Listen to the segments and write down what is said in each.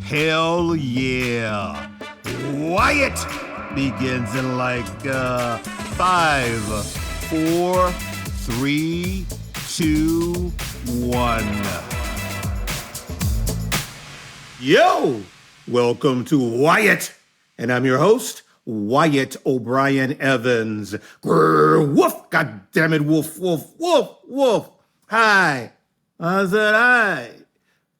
Hell yeah. Wyatt begins in like 5, 4, 3, 2, 1. Yo, welcome to Wyatt, and I'm your host, Wyatt O'Brien Evans. Grr, woof, goddammit, woof, woof, woof, woof. Hi, I said hi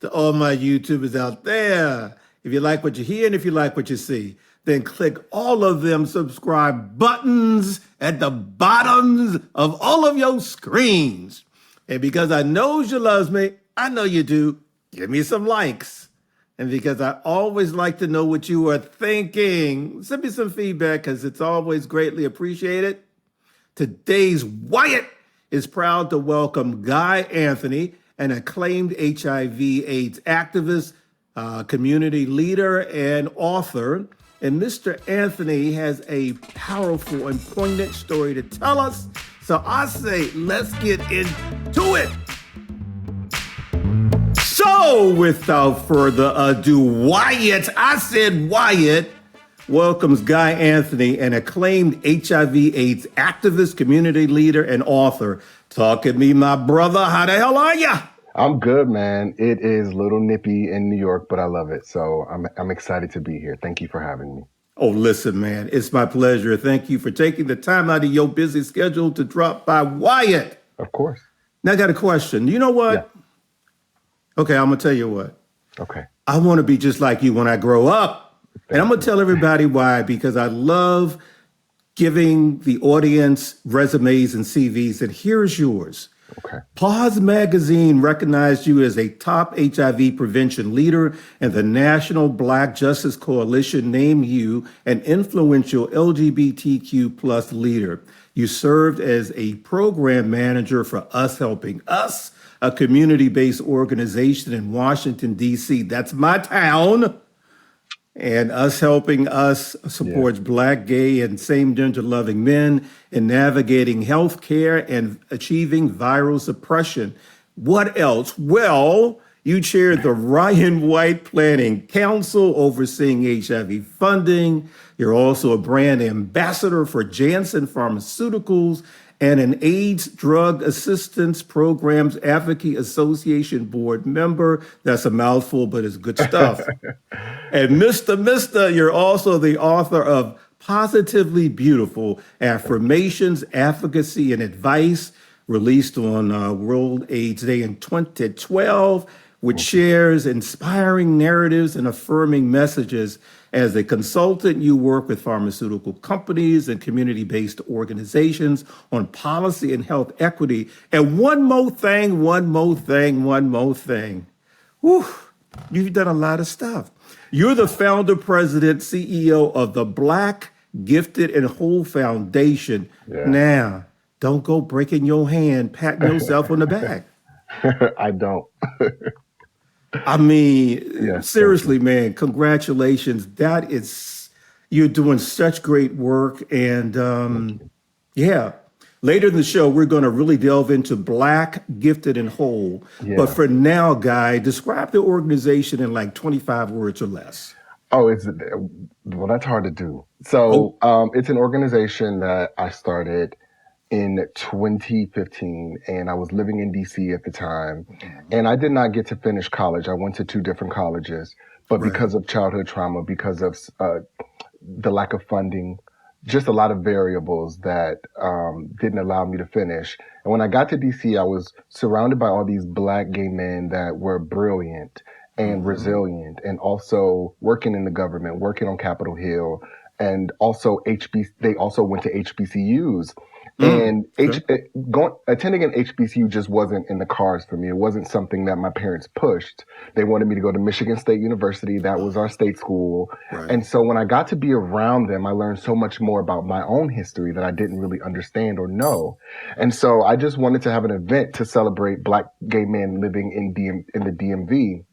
to all my YouTubers out there. If you like what you hear and if you like what you see, then click all of them subscribe buttons at the bottoms of all of your screens. And because I know you loves me, I know you do, give me some likes. And because I always like to know what you are thinking, send me some feedback because it's always greatly appreciated. Today's Wyatt is proud to welcome Guy Anthony, an acclaimed HIV/AIDS activist, community leader, and author. And Mr. Anthony has a powerful and poignant story to tell us. So I say, let's get into it. So without further ado, Wyatt welcomes Guy Anthony, an acclaimed HIV/AIDS activist, community leader, and author. Talk at me, my brother. How the hell are ya? I'm good, man. It is a little nippy in New York, but I love it. So I'm excited to be here. Thank you for having me. Oh, listen, man, it's my pleasure. Thank you for taking the time out of your busy schedule to drop by, Wyatt. Of course. Now I got a question. You know what? Yeah. Okay, I'm going to tell you what. Okay. I want to be just like you when I grow up. And I'm going to tell everybody why, because I love giving the audience resumes and CVs. And here's yours. Okay. Pause Magazine recognized you as a top HIV prevention leader, and the National Black Justice Coalition named you an influential LGBTQ plus leader. You served as a program manager for Us Helping Us, a community-based organization in Washington, D.C. That's my town. And Us Helping Us supports Black, gay, and same-gender loving men in navigating health care and achieving viral suppression. What else? Well, you chaired the Ryan White Planning Council overseeing HIV funding. You're also a brand ambassador for Janssen Pharmaceuticals and an AIDS Drug Assistance Programs Advocacy Association board member. That's a mouthful, but it's good stuff. And Mr. You're also the author of Positively Beautiful, Affirmations, Advocacy, and Advice, released on World AIDS Day in 2012, which shares inspiring narratives and affirming messages. As a consultant, you work with pharmaceutical companies and community-based organizations on policy and health equity. And one more thing. Whew, you've done a lot of stuff. You're the founder, president, CEO of the Black, Gifted, and Whole Foundation. Yeah. Now, don't go breaking your hand, patting yourself on the back. I don't. I mean, seriously, man, congratulations. You're doing such great work. And later in the show, we're going to really delve into Black, Gifted, and Whole. Yeah. But for now, Guy, describe the organization in like 25 words or less. Oh, that's hard to do. So it's an organization that I started in 2015, and I was living in DC at the time, and I did not get to finish college. I went to 2 different colleges, but because of childhood trauma, because of the lack of funding, just a lot of variables that didn't allow me to finish. And when I got to DC, I was surrounded by all these Black gay men that were brilliant and resilient, and also working in the government, working on Capitol Hill, and also they also went to HBCUs. And attending an HBCU just wasn't in the cards for me. It wasn't something that my parents pushed. They wanted me to go to Michigan State University. That was our state school. Right. And so when I got to be around them, I learned so much more about my own history that I didn't really understand or know. And so I just wanted to have an event to celebrate Black gay men living in the DMV.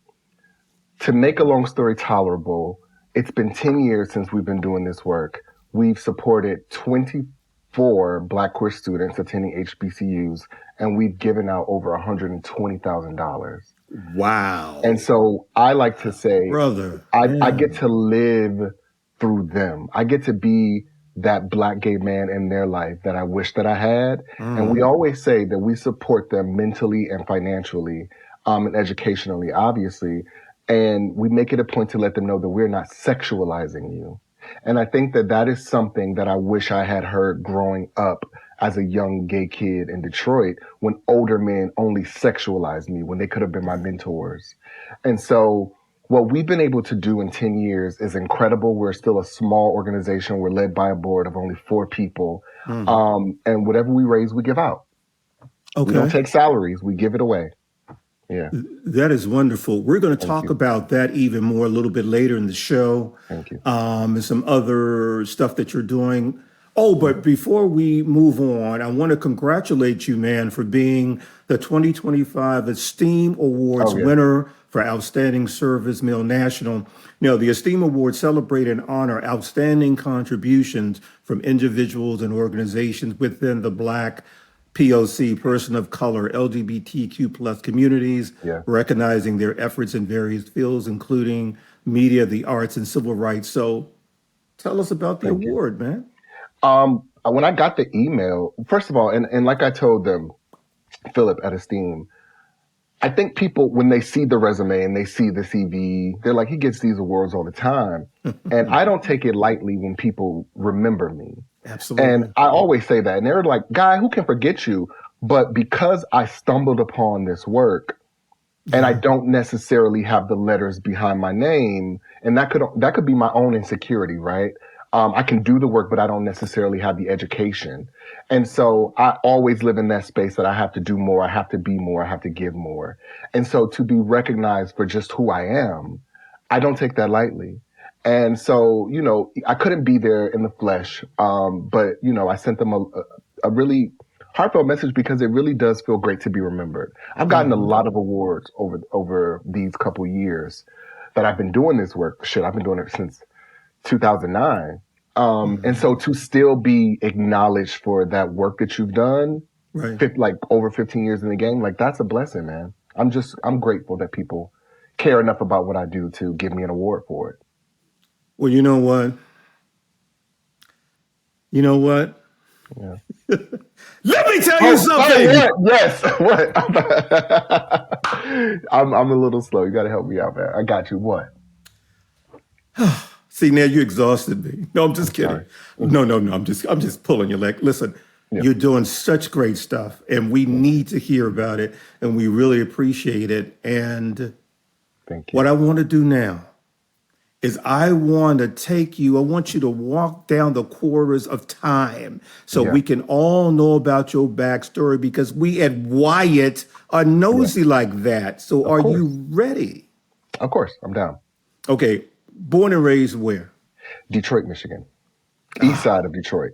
To make a long story tolerable, it's been 10 years since we've been doing this work. We've supported 24 Black queer students attending HBCUs, and we've given out over $120,000. And Wow. so I like to say, Brother. I get Man. to live through them. I get to be that black gay man in their life that I wish that I had. And we Mm. always say that we support them mentally and financially, and educationally, obviously. And we make it a point to let them know that we're not sexualizing you. And I think that that is something that I wish I had heard growing up as a young gay kid in Detroit when older men only sexualized me when they could have been my mentors. And so what we've been able to do in 10 years is incredible. We're still a small organization. We're led by a board of only 4 people. Mm. And whatever we raise, we give out. We don't Okay. take salaries. We give it away. Yeah. That is wonderful. We're going to Thank talk you. about that even more a little bit later in the show, Thank you. and some other stuff that you're doing. Oh, but before we move on, I want to congratulate you, man, for being the 2025 Esteem Awards Oh, yeah. winner for Outstanding Service Male National. The Esteem Awards celebrate and honor outstanding contributions from individuals and organizations within the Black POC, person of color, LGBTQ plus communities, Yeah. recognizing their efforts in various fields, including media, the arts, and civil rights. So tell us about the Thank you. award, man. When I got the email, first of all, and like I told them, Philip at Esteem, I think people, when they see the resume and they see the CV, they're like, he gets these awards all the time. And I don't take it lightly when people remember me. And Absolutely. I always say that. And they're like, Guy, who can forget you? But because I stumbled upon this work and I Yeah. don't necessarily have the letters behind my name, and that could be my own insecurity, right? I can do the work, but I don't necessarily have the education. And so I always live in that space that I have to do more, I have to be more, I have to give more. And so to be recognized for just who I am, I don't take that lightly. And so, I couldn't be there in the flesh, but, I sent them a really heartfelt message because it really does feel great to be remembered. I've gotten a Mhm. lot of awards over these couple years that I've been doing this work. Shit, I've been doing it since 2009. And Mhm. so to still be acknowledged for that work that you've done, Right. like over 15 years in the game, like that's a blessing, man. I'm grateful that people care enough about what I do to give me an award for it. Well, you know what? You know what? Yeah. Let me tell you Oh, something. what? Yes. What? I'm a little slow. You got to help me out, man. I got you. What? See, now you exhausted me. No, I'm just I'm kidding. sorry. No, no, no. I'm just pulling your leg. Listen, Yeah. you're doing such great stuff, and we Thank you. need to hear about it, and we really appreciate it. And Thank what you. I want to do now is I want to take you, I want you to walk down the corridors of time so Yeah. we can all know about your backstory because we at Wyatt are Yeah. nosy like that. So Of are course. you ready? Of course. I'm down. Okay, born and raised where? Detroit, Michigan. East side of Detroit.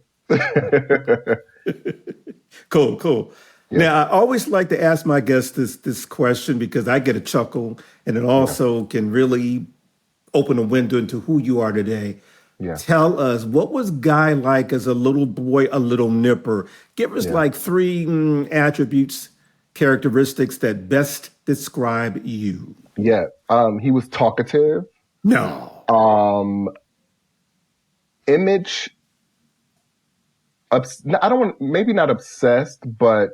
Cool, cool. Yeah. Now, I always like to ask my guests this question because I get a chuckle and it Yeah. also can really open a window into who you are today. Yeah. Tell us, what was Guy like as a little boy, a little nipper? Give us Yeah. like three attributes, characteristics that best describe you. Yeah. He was talkative. No. Um, image. I don't want, maybe not obsessed, but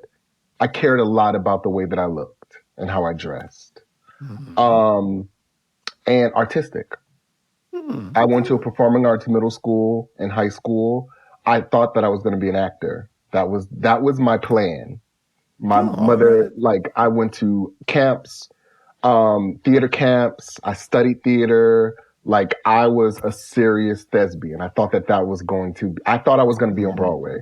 I cared a lot about the way that I looked and how I dressed. Mhm. Um, and artistic. I went to a Okay. performing arts middle school and high school. I thought that I was going to be an actor. That was my plan. My Oh, all mother, right. like, I went to camps, theater camps. I studied theater. Like, I was a serious thespian. I thought I thought I was going to be on Mhm. Broadway.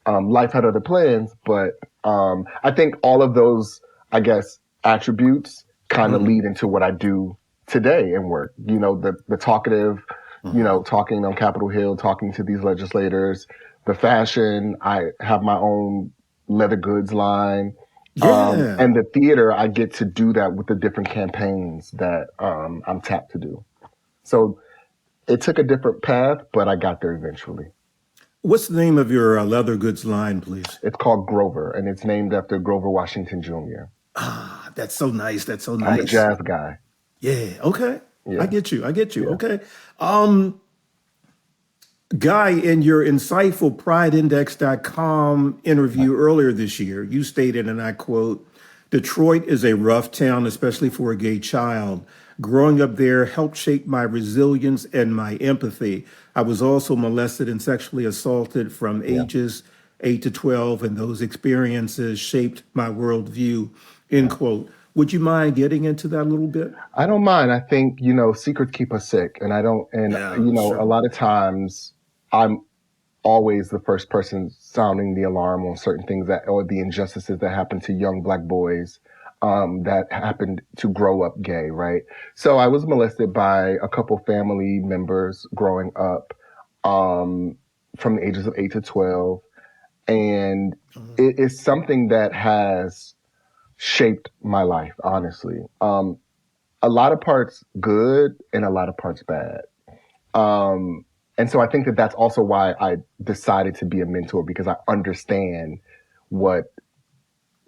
Life had other plans, but I think all of those, I guess, attributes kind of Mhm. lead into what I do today in work. The talkative, Mhm. talking on Capitol Hill, talking to these legislators, the fashion. I have my own leather goods line. Yeah. And the theater, I get to do that with the different campaigns that I'm tapped to do. So it took a different path, but I got there eventually. What's the name of your leather goods line, please? It's called Grover, and it's named after Grover Washington Jr. That's so nice. That's so I'm a nice. jazz guy. Yeah. Okay. I Yeah, get you. I get you. yeah, Okay. Guy, in your insightful prideindex.com interview earlier this year, you stated, and I quote, Detroit is a rough town, especially for a gay child. Growing up there helped shape my resilience and my empathy. I was also molested and sexually assaulted from yeah, ages 8 to 12, and those experiences shaped my worldview, end yeah. quote. Would you mind getting into that a little bit? I don't mind. I think, secrets keep us sick. And I don't, and, Yeah, a sure. lot of times I'm always the first person sounding the alarm on certain things that, or the injustices that happen to young Black boys, that happened to grow up gay, right? So I was molested by a couple family members growing up, um, from the ages of 8 to 12. And it is something that has shaped my life, honestly. A lot of parts good and a lot of parts bad. Um, and so I think that that's also why I decided to be a mentor, because I understand what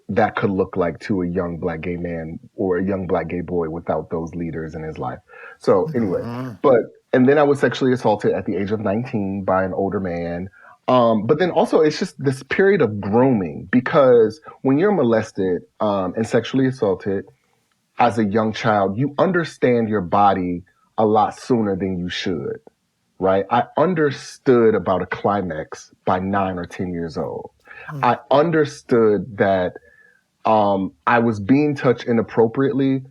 that could look like to a young Black gay man or a young Black gay boy without those leaders in his life. So anyway, Uh-huh. but, and then I was sexually assaulted at the age of 19 by an older man. But then also it's just this period of grooming, because when you're molested, and sexually assaulted as a young child, you understand your body a lot sooner than you should, right? I understood about a climax by 9 or 10 years old. I understood that, I was being touched inappropriately,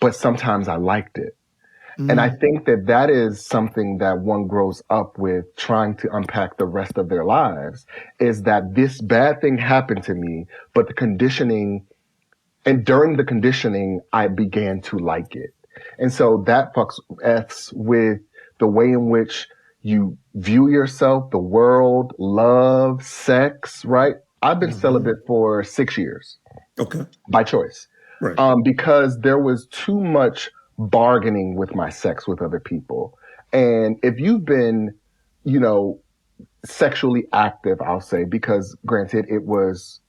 but sometimes I liked it. And I Mm, think that that is something that one grows up with, trying to unpack the rest of their lives, is that this bad thing happened to me, but the conditioning, and during the conditioning, I began to like it. And so that F's with the way in which you view yourself, the world, love, sex, right? I've been mhm. celibate for 6 years Okay. by choice, Right. because there was too much bargaining with my sex with other people. And if you've been, you know, sexually active, I'll say, because granted, it was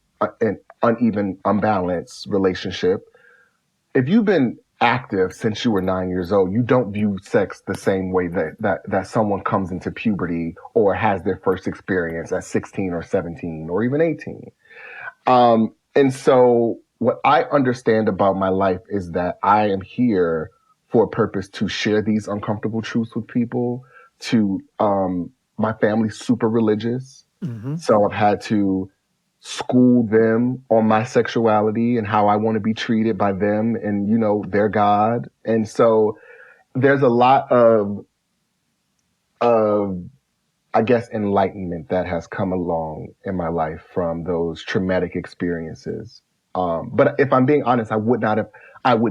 an uneven, unbalanced relationship. If you've been active since you were 9 years old, you don't view sex the same way that someone comes into puberty or has their first experience at 16 or 17 or even 18. And so what I understand about my life is that I am here for a purpose to share these uncomfortable truths with people. My family's super religious. Hmm. So I've had to school them on my sexuality and how I want to be treated by them and, their God. And so there's a lot of, I guess, enlightenment that has come along in my life from those traumatic experiences. But if I'm being honest, I would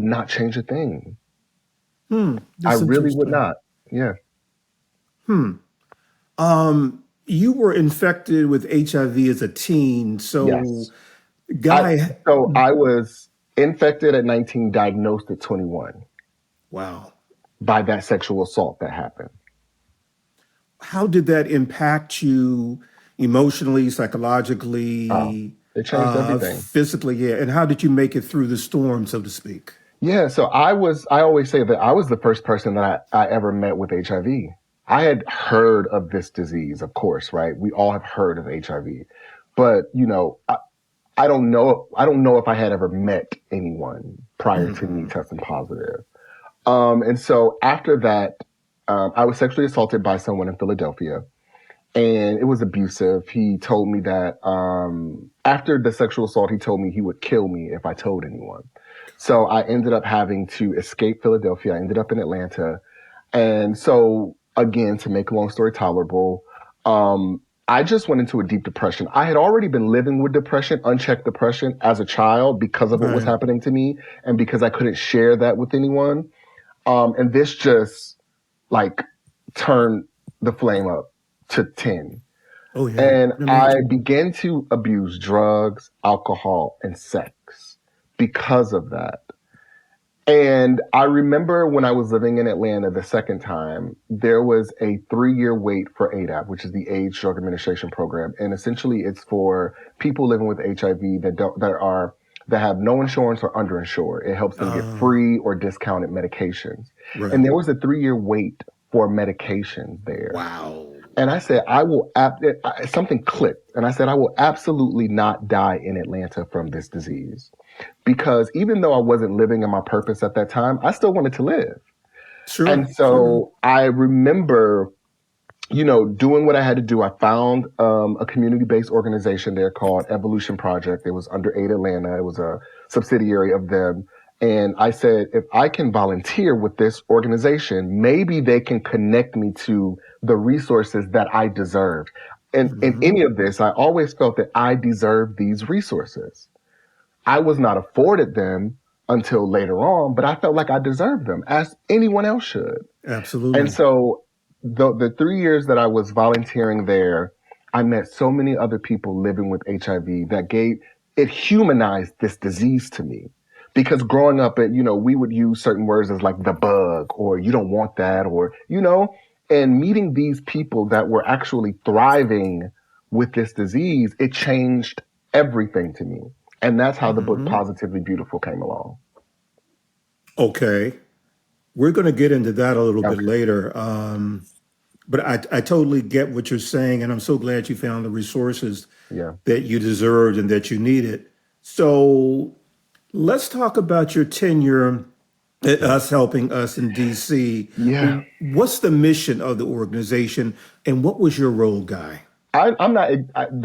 not change a thing. I That's really would interesting. not. Yeah. You were infected with HIV as a teen. So, Yes. I, Guy, so I was infected at 19, diagnosed at 21 wow. by that sexual assault that happened. How did that impact you emotionally, Oh, psychologically, it changed everything. physically? Yeah. And how did you make it through the storm, so to speak? Yeah, so I always say that I was the first person that I ever met with HIV. I had heard of this disease, of course, right? We all have heard of HIV. But, I don't know if I had ever met anyone prior to me Hmm. testing positive. And so after that, I was sexually assaulted by someone in Philadelphia, and it was abusive. He told me that, after the sexual assault, he told me he would kill me if I told anyone. So I ended up having to escape Philadelphia. I ended up in Atlanta. And so, again, to make a long story tolerable, I just went into a deep depression. I had already been living with depression, unchecked depression, as a child because of what was Right. happening to me and because I couldn't share that with anyone. And this just, like, turned the flame up to 10. Oh, yeah. I And can I imagine. began to abuse drugs, alcohol, and sex because of that. And I remember when I was living in Atlanta the second time, there was a 3-year wait for ADAP, which is the AIDS Drug Administration Program. And essentially it's for people living with HIV that that have no insurance or underinsured. It helps them get Uh, free or discounted medications. right. And there was a 3-year wait for medications there. Wow. And I said, something clicked. And I said, I will absolutely not die in Atlanta from this disease. Because even though I wasn't living in my purpose at that time, I still wanted to live. Sure. And Sure. so I remember, doing what I had to do. I found a community-based organization there called Evolution Project. It was under Aid Atlanta. It was a subsidiary of them. And I said, if I can volunteer with this organization, maybe they can connect me to the resources that I deserved. And in Hmm. any of this, I always felt that I deserved these resources. I was not afforded them until later on, but I felt like I deserved them as anyone else should. And Absolutely. so the 3 years that I was volunteering there, I met so many other people living with HIV that it humanized this disease to me. Because growing up, we would use certain words as like the bug or you don't want that and meeting these people that were actually thriving with this disease, it changed everything to me. And that's how the book Hmm. Positively Beautiful came along. Okay. We're going to get into that a little bit Okay. later. But I totally get what you're saying, and I'm so glad you found the resources Yeah. that you deserved and that you needed. So let's talk about your tenure at Yeah. us helping us in DC. Yeah. What's the mission of the organization, and what was your role, Guy? I'm not.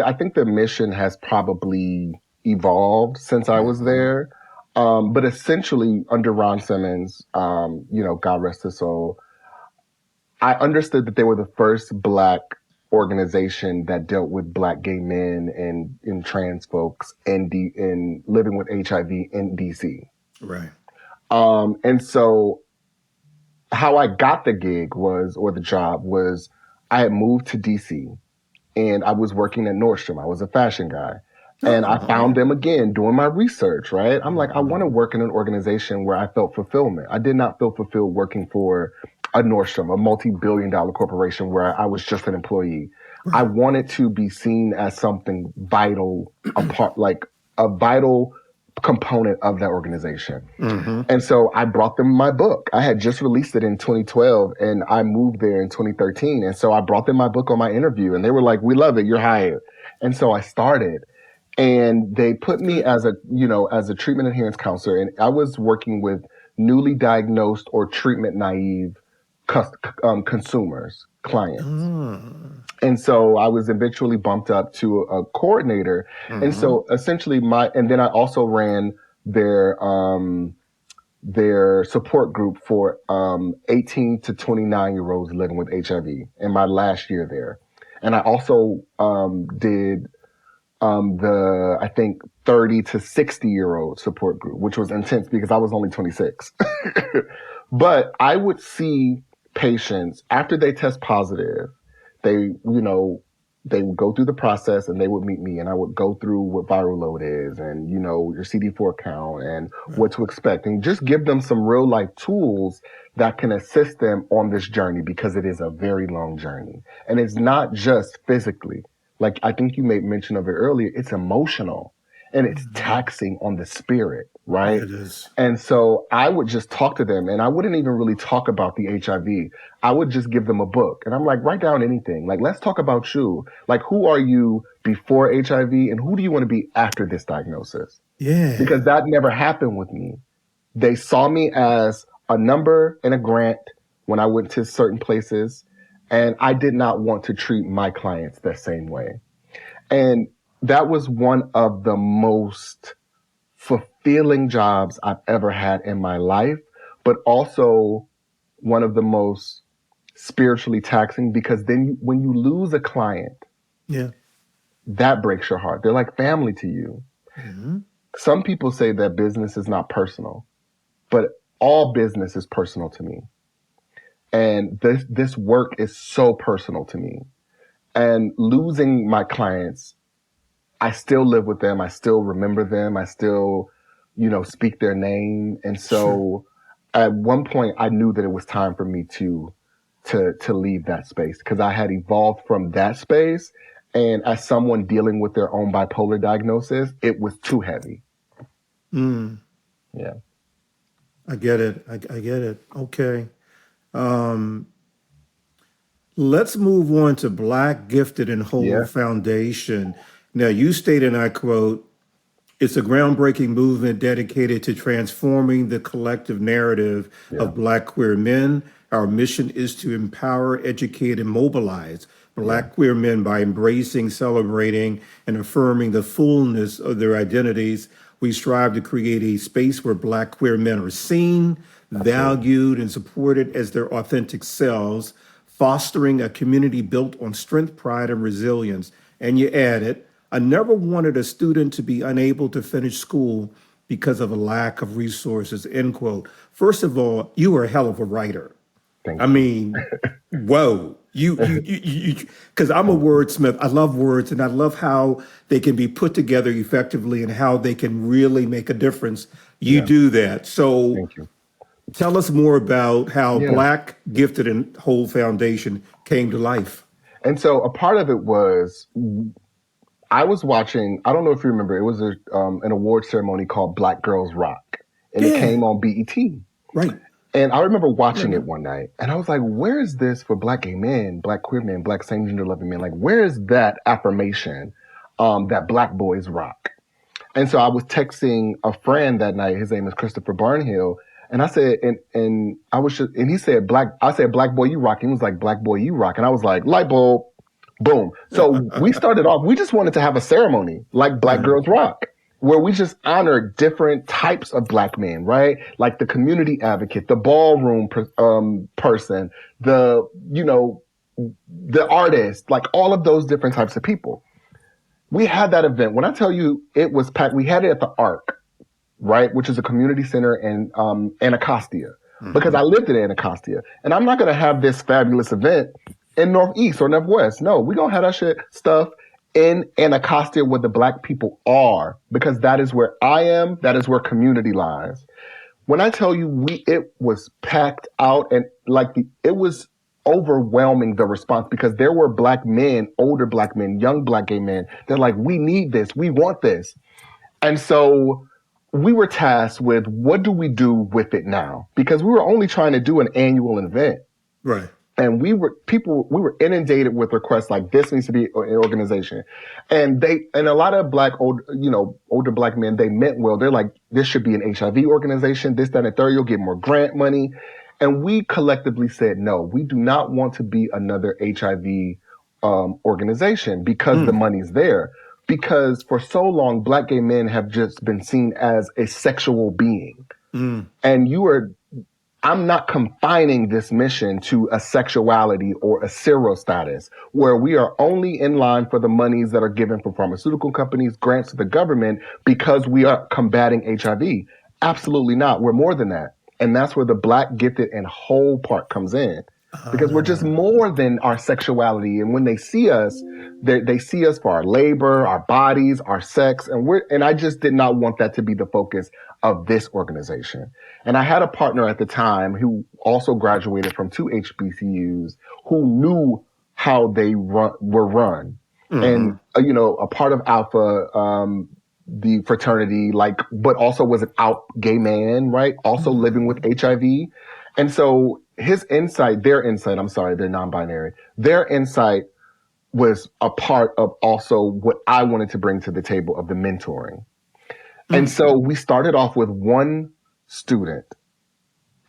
I think the mission has probably evolved since I was Hmm. there, but essentially under Ron Simmons, God rest his soul, I understood that they were the first Black organization that dealt with Black gay men and trans folks in living with HIV in DC. Right. And so how I got the gig or the job was, I had moved to DC and I was working at Nordstrom. I was a fashion guy. And I Oh. found them again doing my research, right? I'm like, I want to Hmm. work in an organization where I felt fulfillment. I did not feel fulfilled working for a Nordstrom, a multi-billion dollar corporation where I was just an employee. I Right. wanted to be seen as something vital, like a vital component of that organization. Hmm. And so I brought them my book. I had just released it in 2012 and I moved there in 2013. And so I brought them my book on my interview and they were like, we love it. You're hired. And so I started and they put me Good. as a treatment adherence counselor. And I was working with newly diagnosed or treatment naive consumers, clients. Ah. And so I was eventually bumped up to a coordinator. And Hmm. so essentially and then I also ran their, their support group for 18 to 29-year-olds living with HIV in my last year there. And I also did I think, 30 to 60-year-old support group, which was intense because I was only 26. But I would see patients after they test positive, they would go through the process and they would meet me and I would go through what viral load is and, your CD4 count and Right. what to expect and just give them some real life tools that can assist them on this journey because it is a very long journey. And it's not just physically. Like I think you made mention of it earlier, it's emotional and it's Hmm. taxing on the spirit, Yeah, right? it is. And so I would just talk to them and I wouldn't even really talk about the HIV. I would just give them a book and I'm like, write down anything. Like, let's talk about you. Like, who are you before HIV and who do you want to be after this diagnosis? Because Yeah. that never happened with me. They saw me as a number and a grant when I went to certain places. And I did not want to treat my clients the same way. And that was one of the most fulfilling jobs I've ever had in my life, but also one of the most spiritually taxing because then when you lose a client, Yeah. that breaks your heart. They're like family to you. Hmm. Some people say that business is not personal, but all business is personal to me. And this work is so personal to me. And losing my clients, I still live with them. I still remember them. I still, speak their name. And Sure. so at one point I knew that it was time for me to leave that space because I had evolved from that space. And as someone dealing with their own bipolar diagnosis, it was too heavy. Mm, Yeah. I get it. I get it. Okay. Um, let's move on to Black Gifted and Whole Yeah. Foundation. Now, you state, and I quote, it's a groundbreaking movement dedicated to transforming the collective narrative Yeah. of Black queer men. Our mission is to empower, educate, and mobilize Yeah. Black queer men by embracing, celebrating, and affirming the fullness of their identities. We strive to create a space where Black queer men are seen, Absolutely. valued, and supported as their authentic selves, fostering a community built on strength, pride, and resilience. And you added, I never wanted a student to be unable to finish school because of a lack of resources, end quote. First of all, you are a hell of a writer. I Thank you. mean, whoa. Because I'm a Thank you. wordsmith. I love words and I love how they can be put together effectively and how they can really make a difference. You Yeah. do that. So Thank you. tell us more about how Yeah. Black Gifted and Whole Foundation came to life. And so a part of it was I was watching. I don't know if you remember. It was an award ceremony called Black Girls Rock, and it Yeah, came on BET. right. And I remember watching it Mhm. one night, and I was like, "Where is this for Black gay men, Black queer men, Black same gender loving men? Like, where is that affirmation that Black boys rock?" And so I was texting a friend that night. His name is Christopher Barnhill. And I said, and I was just, and he said, I said, Black boy, you rock. He was like, Black boy, you rock. And I was like, light bulb, boom. So we started off, we just wanted to have a ceremony like Black Uh, Girls Rock, where we just honored different types of Black men, right? Like the community advocate, the ballroom person, the, the artist, like all of those different types of people. We had that event. When I tell you it was packed, we had it at the Arc, right, which is a community center in Anacostia, because mhm. I lived in Anacostia, and I'm not gonna have this fabulous event in Northeast or Northwest. No, we're gonna have that shit stuff in Anacostia where the Black people are, because that is where I am. That is where community lies. When I tell you it was packed out, and like it was overwhelming, the response, because there were Black men, older Black men, young Black gay men. They're like, we need this, we want this. And so we were tasked with, what do we do with it now? Because we were only trying to do an annual event. Right. And we were inundated with requests like, this needs to be an organization. And a lot of older Black men, they meant well. They're like, this should be an HIV organization, this, that, and the third, you'll get more grant money. And we collectively said, no, we do not want to be another HIV organization because the Mm, money's there. Because for so long, Black gay men have just been seen as a sexual being. mm, And I'm not confining this mission to a sexuality or a zero status where we are only in line for the monies that are given from pharmaceutical companies, grants to the government because we are combating HIV. Absolutely not. We're more than that. And that's where the Black gifted and whole part comes in, because we're just uh, more than our sexuality. And when they see us, they see us for our labor, our bodies, our sex. And I just did not want that to be the focus of this organization. And I had a partner at the time who also graduated from two HBCUs who knew how they were run. And, mhm. a part of Alpha, the fraternity, like, but also was an out gay man, right? Also living with HIV. And so I'm sorry, they're non-binary. Their insight was a part of also what I wanted to bring to the table of the mentoring. And Mm. so we started off with one student,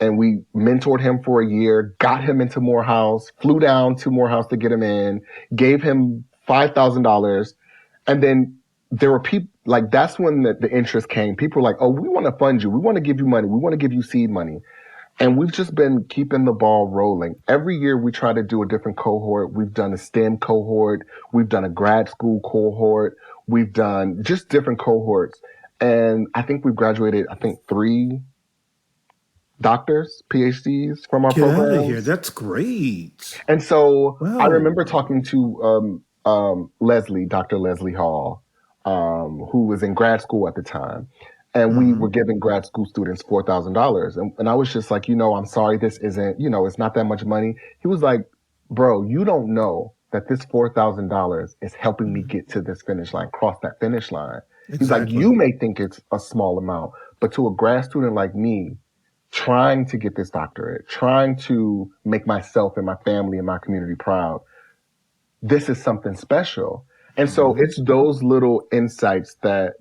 and we mentored him for a year, got him into Morehouse, flew down to Morehouse to get him in, gave him $5,000. And then there were people like, that's when the interest came. People were like, oh, we want to fund you. We want to give you money. We want to give you seed money. And we've just been keeping the ball rolling. Every year we try to do a different cohort. We've done a STEM cohort. We've done a grad school cohort. We've done just different cohorts. And I think we've graduated, three doctors, PhDs from our Get out of here. programs. That's great. And so I remember Wow. talking to Leslie, Dr. Leslie Hall, who was in grad school at the time. And we were Hmm. giving grad school students $4,000. And I was just like, I'm sorry, this isn't, it's not that much money. He was like, bro, you don't know that this $4,000 is helping me get to this finish line, cross that finish line. He's like, Exactly. you may think it's a small amount, but to a grad student like me, trying to get this doctorate, trying to make myself and my family and my community proud, this is something special. And so Hmm. it's those little insights that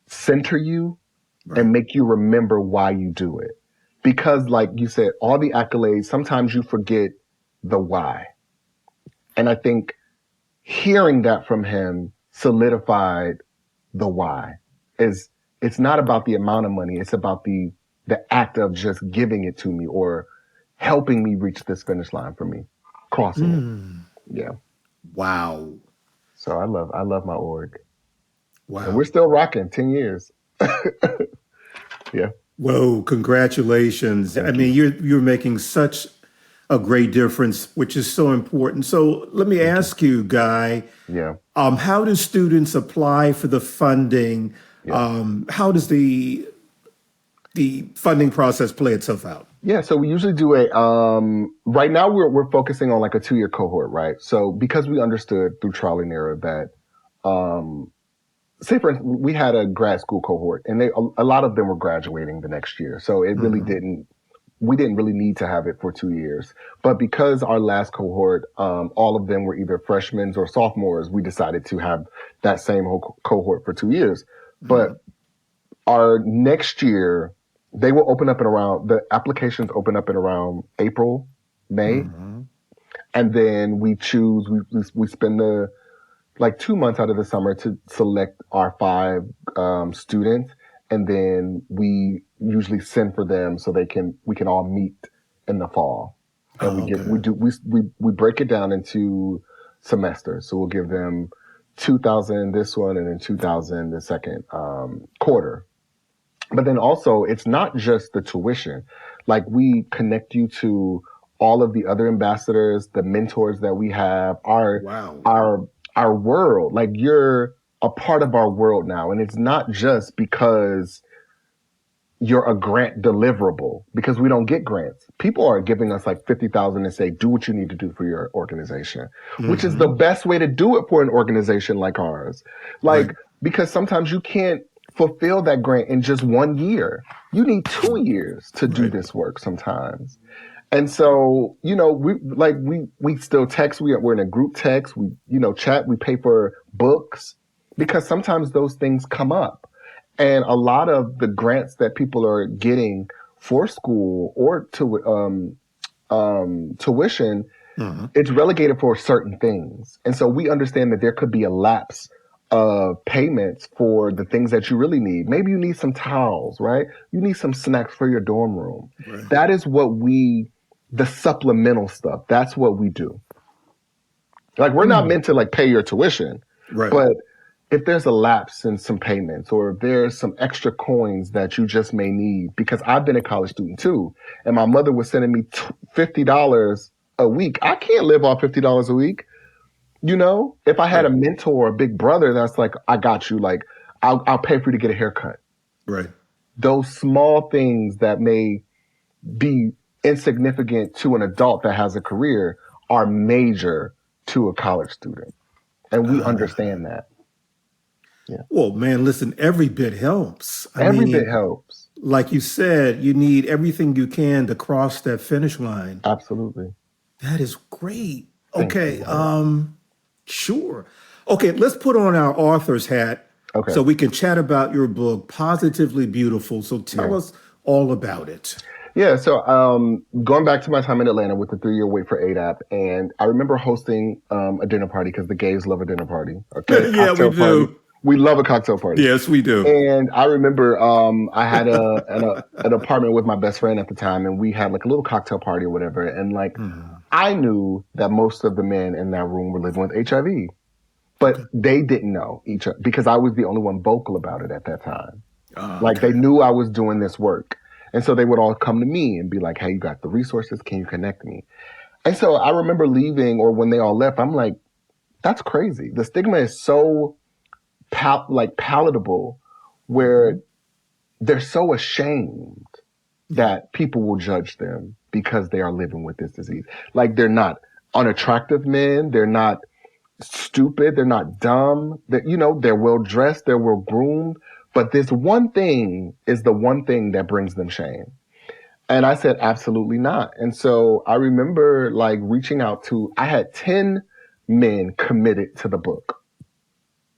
center you Right. and make you remember why you do it. Because, like you said, all the accolades, sometimes you forget the why. And I think hearing that from him solidified the why. Is it's not about the amount of money, it's about the act of just giving it to me or helping me reach this finish line for me, crossing it. Mm. Yeah. Wow. So I love my org. And we're Wow. still rocking 10 years. Yeah. Whoa, congratulations. I Thank you. mean, you're making such a great difference, which is so important. So let me Thank you. ask you, Guy, Yeah. how do students apply for the funding? Yeah. How does the funding process play itself out? Yeah, so we usually do a right now we're focusing on like a 2-year cohort, right? So because we understood through trial and error that say for instance, we had a grad school cohort and a lot of them were graduating the next year. So it really Hmm. didn't we didn't really need to have it for 2 years. But because our last cohort, all of them were either freshmen or sophomores, we decided to have that same whole cohort for 2 years. But Hmm. our next year, they will open up in around, the applications open up in around April, May. Hmm. And then we spend the like 2 months out of the summer to select our five students, and then we usually send for them so we can all meet in the fall, and Oh, okay. we break it down into semesters. So we'll give them 2,000 this one, and then 2,000 the second quarter. But then also, it's not just the tuition. Like we connect you to all of the other ambassadors, the mentors that we have, Wow. our our world. Like you're a part of our world now, and it's not just because you're a grant deliverable because we don't get grants. People are giving us like 50,000 and say, do what you need to do for your organization, which is the Hmm. best way to do it for an organization like ours. Right. Like, because sometimes you can't fulfill that grant in just 1 year. You need 2 years to do Right. this work sometimes. And so, we still text. We're in a group text. We, chat. We pay for books because sometimes those things come up. And a lot of the grants that people are getting for school or tuition, Hmm. it's relegated for certain things. And so we understand that there could be a lapse of payments for the things that you really need. Maybe you need some towels, right? You need some snacks for your dorm room. Right. That is the supplemental stuff. That's what we do. Like we're not Mm. meant to like pay your tuition, Right. but if there's a lapse in some payments or if there's some extra coins that you just may need, because I've been a college student too, and my mother was sending me $50 a week. I can't live off $50 a week. If I had a Right. mentor or a big brother that's like, I got you, like I'll pay for you to get a haircut. Right. Those small things that may be insignificant to an adult that has a career are major to a college student. And we Ah. understand that. Yeah. Well, man, listen, every bit helps. I Every bit mean, helps. like you said, you need everything you can to cross that finish line. Absolutely. That is great. Thank you, Okay, Wyatt. sure. Okay, let's put on our author's hat Okay. so we can chat about your book, Positively Beautiful. So tell Yeah. us all about it. Yeah. So going back to my time in Atlanta with the 3-year wait for ADAP, and I remember hosting a dinner party because the gays love a dinner party. Okay. Yeah, we Cocktail party. do. We love a cocktail party. Yes, we do. And I remember I had an apartment with my best friend at the time, and we had like a little cocktail party or whatever. And like Mhm. I knew that most of the men in that room were living with HIV, but Okay. they didn't know each other because I was the only one vocal about it at that time. Like they Okay. knew I was doing this work. And so they would all come to me and be like, hey, you got the resources. Can you connect me? And so I remember leaving or when they all left, I'm like, that's crazy. The stigma is so palatable where Mhm. they're so ashamed Yeah. that people will judge them because they are living with this disease. Like they're not unattractive men. They're not stupid. They're not dumb. That, they're well dressed. They're well groomed. But this one thing is the one thing that brings them shame. And I said, absolutely not. And so I remember like reaching out I had 10 men committed to the book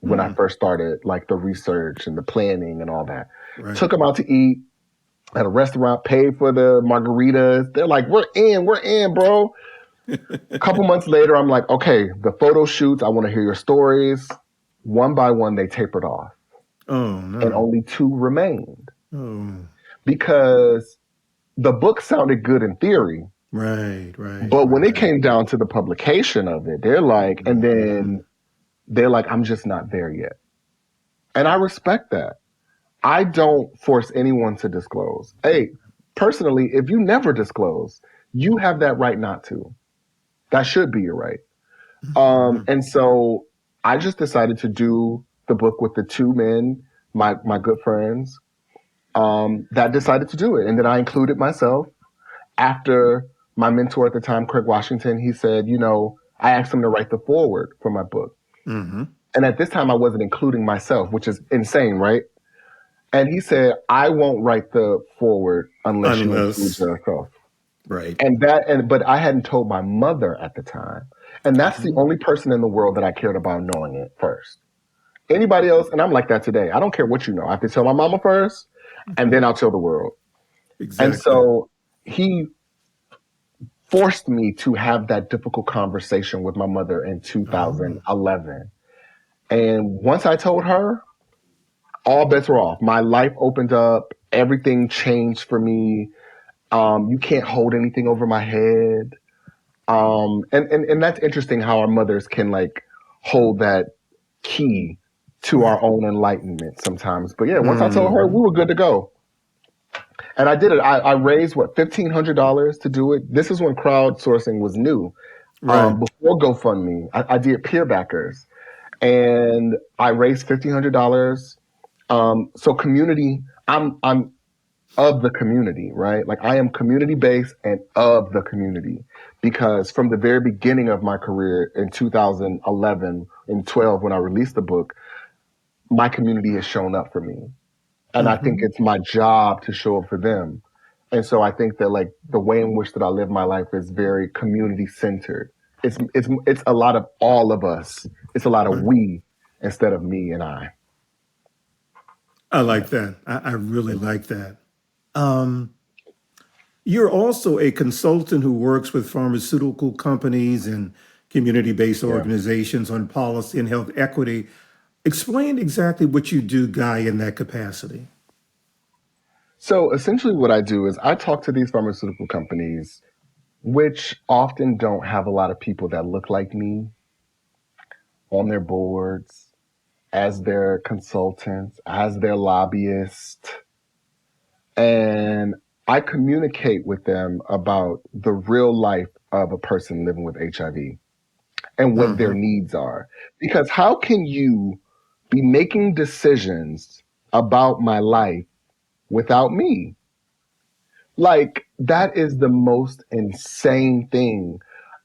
when I first started like the research and the planning and all that. Right. Took them out to eat at a restaurant, paid for the margaritas. They're like, we're in, bro. A couple months later, I'm like, okay, the photo shoots, I want to hear your stories. One by one, they tapered off. Oh, no. And only 2 remained. Oh. Because the book sounded good in theory. Right. But when it came down to the publication of it, they're like, and then they're like, I'm just not there yet. And I respect that. I don't force anyone to disclose. Hey, personally, if you never disclose, you have that right not to. That should be your right. And so I just decided to do the book with the 2 men, my good friends, that decided to do it. And then I included myself. After my mentor at the time, Craig Washington, he said, I asked him to write the foreword for my book. Mm-hmm. And at this time, I wasn't including myself, which is insane, right? And he said, I won't write the foreword unless you include yourself. Right. But I hadn't told my mother at the time. And that's the only person in the world that I cared about knowing it first. Anybody else, and I'm like that today. I don't care what you know. I have to tell my mama first, and then I'll tell the world. Exactly. And so he forced me to have that difficult conversation with my mother in 2011. And once I told her, all bets were off. My life opened up. Everything changed for me. You can't hold anything over my head. And that's interesting how our mothers can like hold that key to our own enlightenment sometimes. But yeah, once I told her, we were good to go. And I did it. I raised $1,500 to do it. This is when crowdsourcing was new. Right. Before GoFundMe, I did peer backers, and I raised $1,500. So community, I'm of the community, right? Like I am community based and of the community, because from the very beginning of my career in 2011 and 12, when I released the book, my community has shown up for me. And I think it's my job to show up for them. And so I think that like the way in which that I live my life is very community centered. It's a lot of all of us. It's a lot of we instead of me and I. I like that. I really like that. You're also a consultant who works with pharmaceutical companies and community-based organizations on policy and health equity. Explain exactly what you do, Guy, in that capacity. So essentially what I do is I talk to these pharmaceutical companies, which often don't have a lot of people that look like me on their boards, as their consultants, as their lobbyists. And I communicate with them about the real life of a person living with HIV and what their needs are. Because how can you be making decisions about my life without me? Like, that is the most insane thing.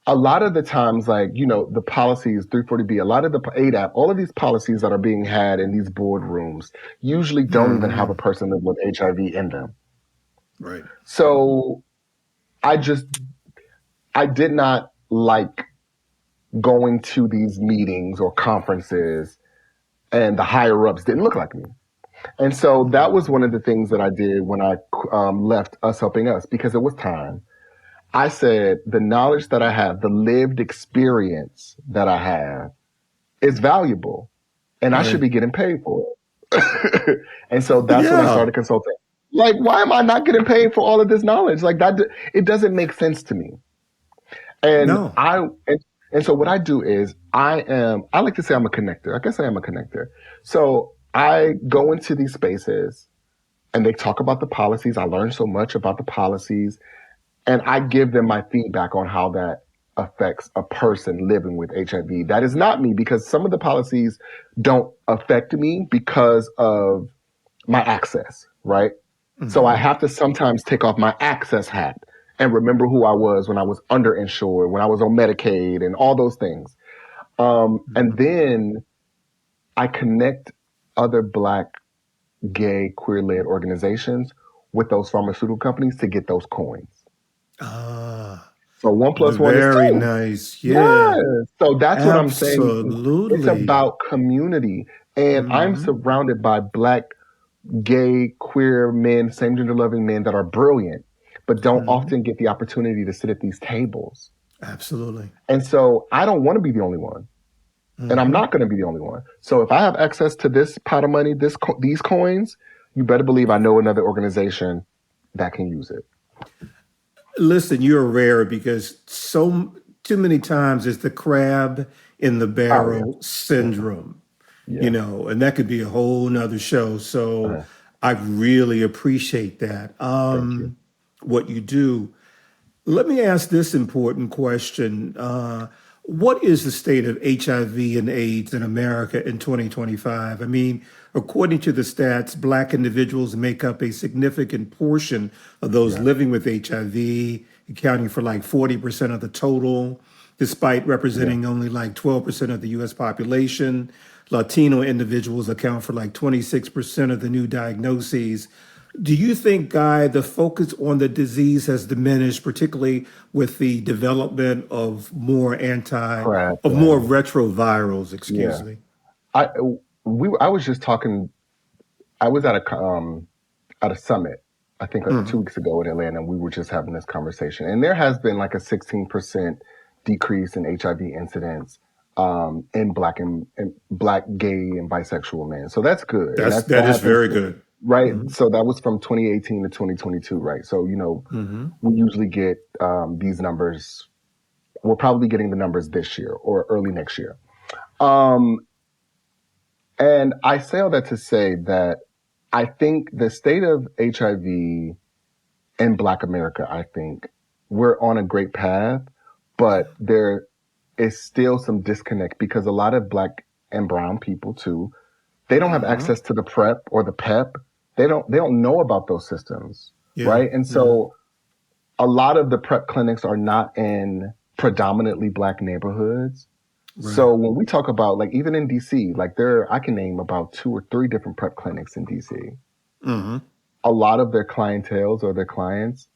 A lot of the times, like, the policies, 340B, a lot of the ADAP, all of these policies that are being had in these boardrooms usually don't even have a person living with HIV in them. Right. So I did not like going to these meetings or conferences and the higher ups didn't look like me. And so that was one of the things that I did when I left Us Helping Us, because it was time. I said, the knowledge that I have, the lived experience that I have is valuable and I should be getting paid for it. And so that's when I started consulting. Like, why am I not getting paid for all of this knowledge? Like that, it doesn't make sense to me. And and so what I do is I like to say I'm a connector. I guess I am a connector. So I go into these spaces and they talk about the policies. I learn so much about the policies and I give them my feedback on how that affects a person living with HIV. That is not me, because some of the policies don't affect me because of my access, right? So I have to sometimes take off my access hat and remember who I was when I was underinsured, when I was on Medicaid and all those things. And Mhm. then I connect other Black, gay, queer-led organizations with those pharmaceutical companies to get those coins. Ah, So one plus one is very two. nice. Yeah, Yes. So that's what I'm saying. It's absolutely. about community. And I'm Hmm. surrounded by Black, gay, queer men, same gender loving men that are brilliant, but don't Hmm. often get the opportunity to sit at these tables. Absolutely. And so I don't want to be the only one. And I'm Hmm. not going to be the only one. So if I have access to this pot of money, these coins, you better believe I know another organization that can use it. Listen, you're rare because too many times it's the crab in the Oh yeah. barrel Mhm. syndrome, Yeah. and that could be a whole nother show. So Uh, I really appreciate that. Thank you. What you do. Let me ask this important question. What is the state of HIV and AIDS in America in 2025? I mean, according to the stats, Black individuals make up a significant portion of those Yeah. living with HIV, accounting for like 40% of the total, despite Yeah. representing only like 12% of the US population. Latino individuals account for like 26% of the new diagnoses. Do you think, Guy, the focus on the disease has diminished, particularly with the development Crap. of more And retrovirals, excuse yeah. me? I I was just talking. I was at a summit, I think 2 weeks ago in Atlanta. We were just having this conversation, and there has been like a 16% decrease in HIV incidence in Black, gay, and bisexual men. So that's good, and That that is hasn't very good. right. Hmm. So that was from 2018 to 2022, right? So Hmm. we usually get these numbers. We're probably getting the numbers this year or early next year. Um, and I say all that to say that I think the state of HIV in Black America, I think we're on a great path, but there is still some disconnect because a lot of Black and brown people too, they don't have Uh-huh. access to the PrEP or the PEP. They don't know about those systems, Yeah. right? And Hmm. so a lot of the PrEP clinics are not in predominantly Black neighborhoods. Right. So when we talk about like even in DC, like I can name about two or three different PrEP clinics in DC. Hmm. A lot of their clientels or their clients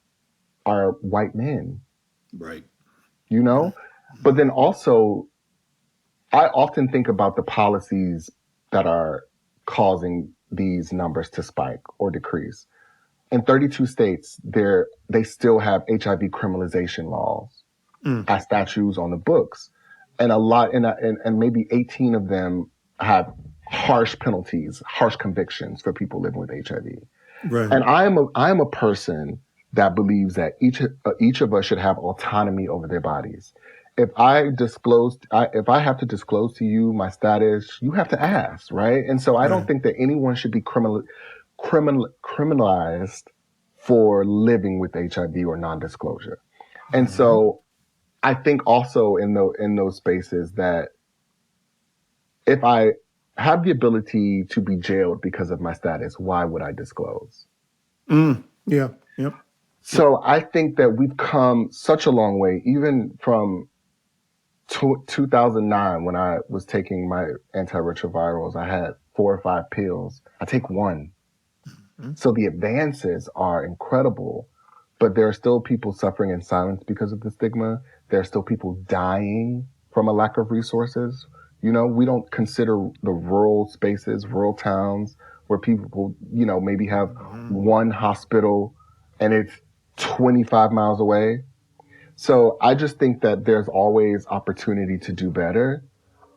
are white men, Right. you know? But then also, I often think about the policies that are causing these numbers to spike or decrease. In 32 states, they still have HIV criminalization laws Mm. as statutes on the books. And a lot, and maybe 18 of them have harsh penalties, harsh convictions for people living with HIV. Right. And I am a person that believes that each of us should have autonomy over their bodies. If I have to disclose to you my status, you have to ask, right? And so I don't Right. think that anyone should be criminalized for living with HIV or non-disclosure. And Hmm. so I think also in those spaces that if I have the ability to be jailed because of my status, why would I disclose? Mm. Yeah. Yep. Yep. So I think that we've come such a long way, even from 2009 when I was taking my antiretrovirals. I had 4 or 5 pills. I take one. Mhm. So the advances are incredible, but there are still people suffering in silence because of the stigma. There are still people dying from a lack of resources. We don't consider the rural spaces, rural towns where people, maybe have Mhm. one hospital and it's 25 miles away. So I just think that there's always opportunity to do better.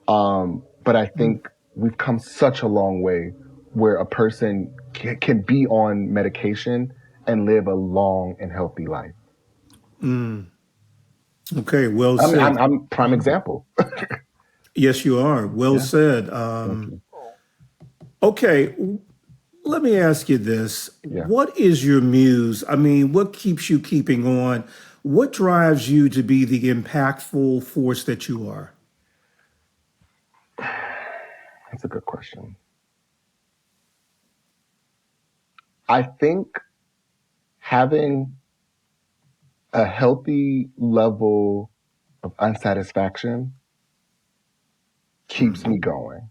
But I think we've come such a long way where a person can be on medication and live a long and healthy life. Mm. Okay. Well I mean, I'm, said. I'm prime Mhm. example. Yes, you are. Well Yeah, said. thank you. Okay. Let me ask you this. Yeah, What is your muse? I mean, what keeps you keeping on? What drives you to be the impactful force that you are? that's a good question. I think having a healthy level of unsatisfaction keeps me going.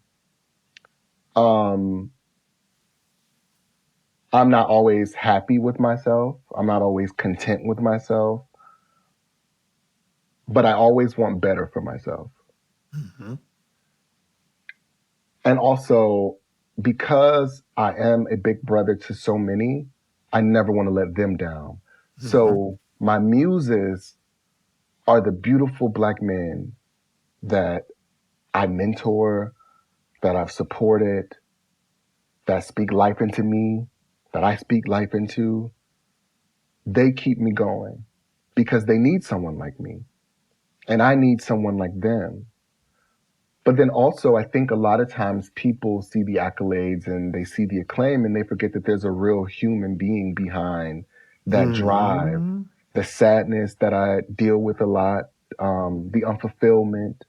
I'm not always happy with myself. I'm not always content with myself, but I always want better for myself. Mm-hmm. And also, because I am a big brother to so many, I never want to let them down. Mm-hmm. So my muses are the beautiful Black men that I mentor, that I've supported, that speak life into me, that I speak life into. They keep me going because they need someone like me, and I need someone like them. But then also, I think a lot of times people see the accolades and they see the acclaim and they forget that there's a real human being behind that drive, Mm-hmm. the sadness that I deal with a lot, the unfulfillment,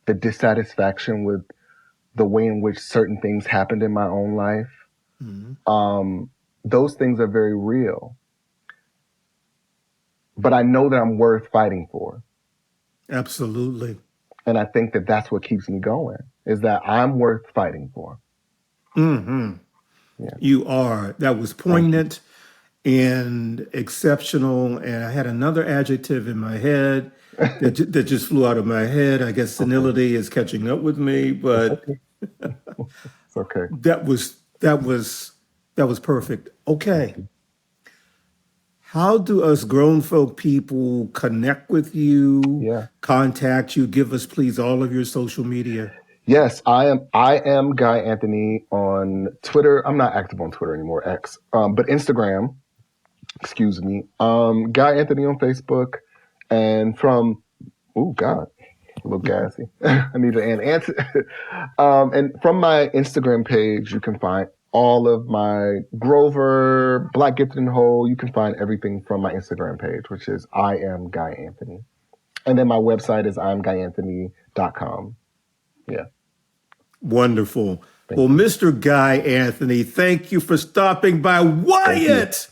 the dissatisfaction with the way in which certain things happened in my own life. Mm-hmm. Those things are very real. But I know that I'm worth fighting for. Absolutely. And I think that that's what keeps me going, is that I'm worth fighting for. Mm-hmm. Yeah. You are. That was Thank you. poignant and exceptional. And I had another adjective in my head that just flew out of my head. I guess Okay. senility is catching up with me, It's but okay. It's okay. that was perfect. Thank Okay. you. How do us grown folk people connect with you, Yeah. contact you? Give us, please, all of your social media. Yes, I am Guy Anthony on Twitter. I'm not active on Twitter anymore, X. But Instagram, excuse me. Guy Anthony on Facebook. And oh God, a little gassy. I need an answer. And from my Instagram page, you can find all of my Grover, Black Gifted and Whole. You can find everything from my Instagram page, which is I am Guy Anthony. And then my website is imguyanthony.com. Yeah, Wonderful. Well, thank you. Mr. Guy Anthony, thank you for stopping by. Thank you. Wyatt!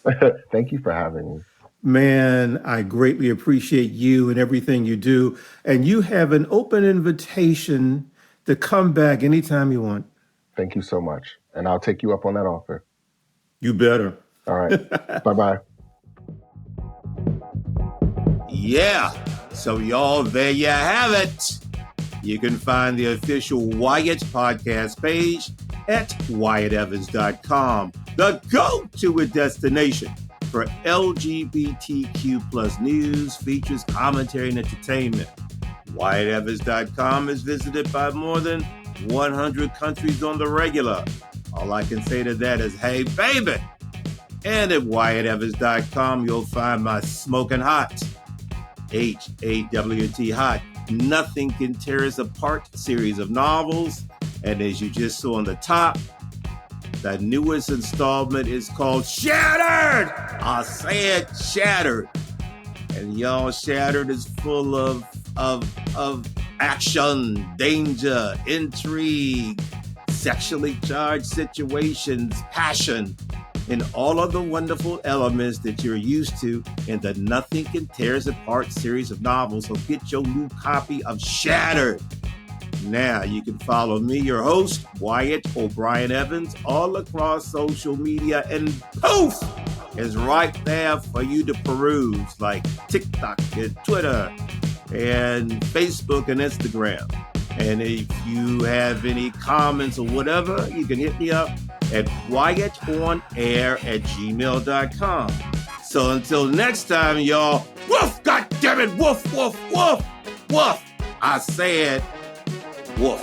Thank you for having me. Man, I greatly appreciate you and everything you do. And you have an open invitation to come back anytime you want. Thank you so much. And I'll take you up on that offer. You better. All right. Bye-bye. Yeah. So, y'all, there you have it. You can find the official Wyatt podcast page at WyattEvans.com, the go-to destination for LGBTQ plus news, features, commentary, and entertainment. WyattEvans.com is visited by more than 100 countries on the regular. All I can say to that is, hey, baby. And at WyattEvans.com, you'll find my smoking hot, HAWT hot, Nothing Can Tear Us Apart series of novels. And as you just saw on the top, the newest installment is called Shattered. I said Shattered. And y'all, Shattered is full of action, danger, intrigue, sexually charged situations, passion, and all of the wonderful elements that you're used to in the Nothing Can Tear Us Apart series of novels. So get your new copy of Shattered. Now you can follow me, your host, Wyatt O'Brien Evans, all across social media, and poof is right there for you to peruse, like TikTok and Twitter and Facebook and Instagram. And if you have any comments or whatever, you can hit me up at wyattonair@gmail.com. So until next time, y'all, woof, goddammit, woof, woof, woof, woof. I said woof.